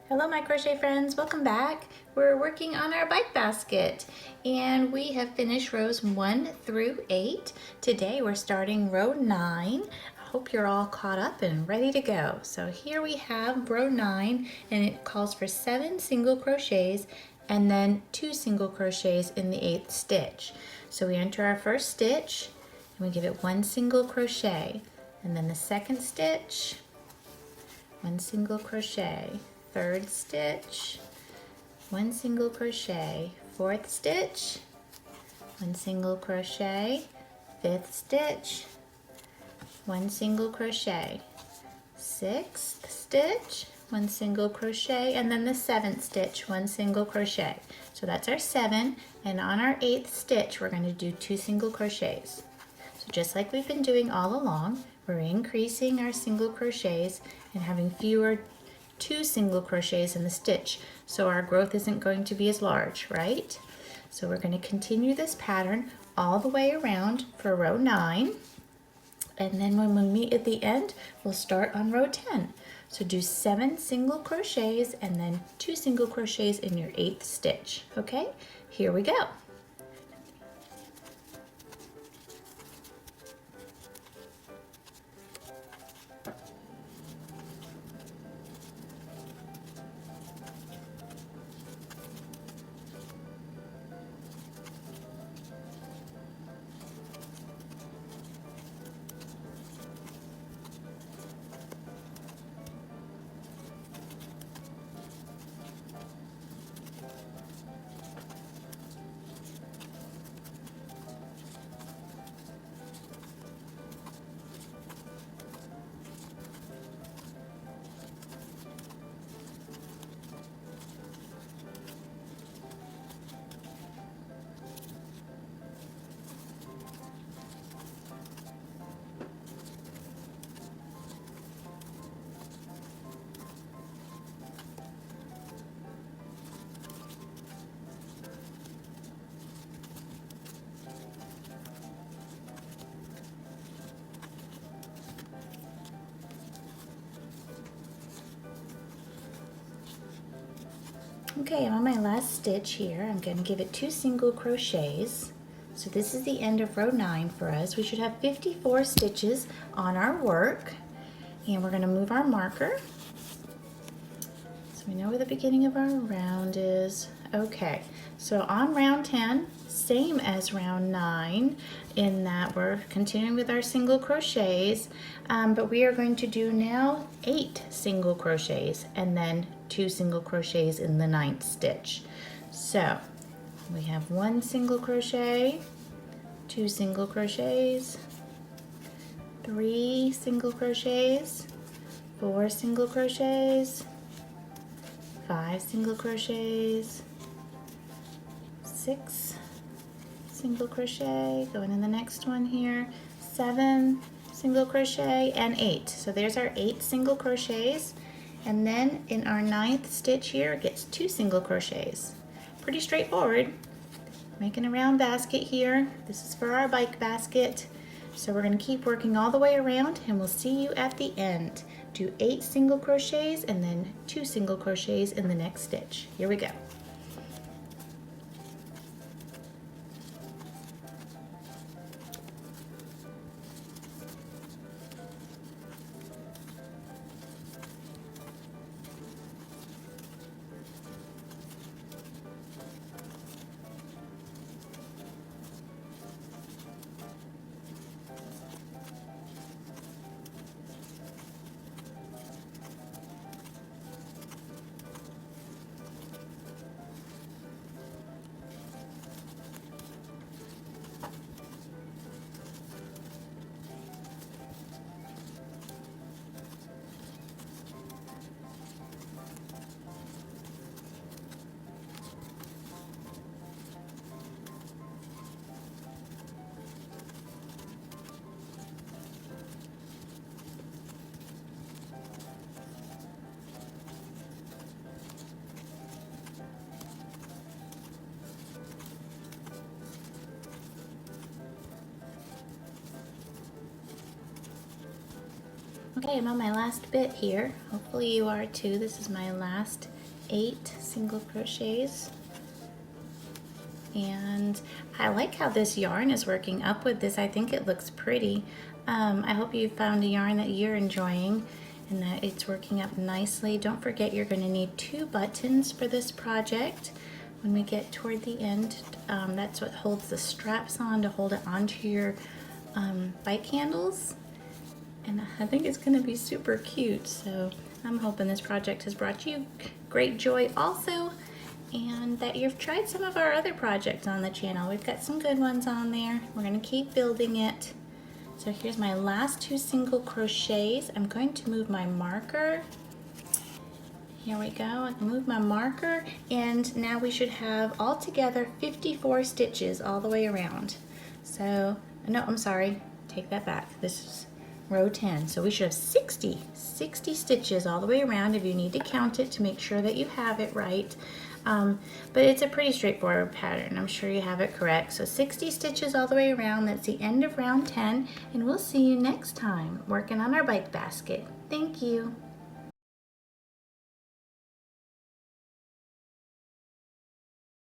Hello my crochet friends, welcome back. We're working on our bike basket and we have finished rows 1 through 8. Today we're starting row 9. I hope you're all caught up and ready to go. So here we have row 9 and it calls for 7 single crochets and then 2 single crochets in the 8th stitch. So we enter our first stitch and we give it 1 single crochet, and then the second stitch, 1 single crochet, third stitch, 1 single crochet, fourth stitch, 1 single crochet, fifth stitch, 1 single crochet, sixth stitch, 1 single crochet, and then the seventh stitch, 1 single crochet. So that's our 7, and on our 8th stitch we're going to do 2 single crochets. So just like we've been doing all along, we're increasing our single crochets and having fewer 2 single crochets in the stitch, so our growth isn't going to be as large, right? So we're going to continue this pattern all the way around for row 9, and then when we meet at the end we'll start on row 10. So do 7 single crochets and then 2 single crochets in your 8th stitch. Okay, here we go. Okay, I'm on my last stitch here. I'm going to give it 2 single crochets. So this is the end of row 9 for us. We should have 54 stitches on our work. And we're going to move our marker so we know where the beginning of our round is. Okay, so on round 10, same as round 9 in that we're continuing with our single crochets, but we are going to do now 8 single crochets and then 2 single crochets in the 9th stitch. So we have 1 single crochet, 2 single crochets, 3 single crochets, 4 single crochets, 5 single crochets, 6 single crochet, going in the next one here, 7 single crochet, and 8. So there's our 8 single crochets, and then in our 9th stitch here it gets 2 single crochets. Pretty straightforward. Making a round basket here. This is for our bike basket. So we're going to keep working all the way around and we'll see you at the end. Do 8 single crochets and then 2 single crochets in the next stitch. Here we go. Okay, I'm on my last bit here. Hopefully hopefully you are too. This is my last 8 single crochets. And I like how this yarn is working up with this. I think it looks pretty. I hope you found a yarn that you're enjoying and that it's working up nicely. Don't forget you're going to need 2 buttons for this project. When we get toward the end, that's what holds the straps on to hold it onto your bike handles. And I think it's going to be super cute. So I'm hoping this project has brought you great joy also, and that you've tried some of our other projects on the channel. We've got some good ones on there. We're going to keep building it. So here's my last 2 single crochets. I'm going to move my marker. Here we go. I can move my marker, and now we should have altogether 54 stitches all the way around. So, no, I'm sorry. Take that back. This is row 10. So we should have 60 stitches all the way around if you need to count it to make sure that you have it right. But it's a pretty straightforward pattern. I'm sure you have it correct. So 60 stitches all the way around. That's the end of round 10, and we'll see you next time working on our bike basket. Thank you.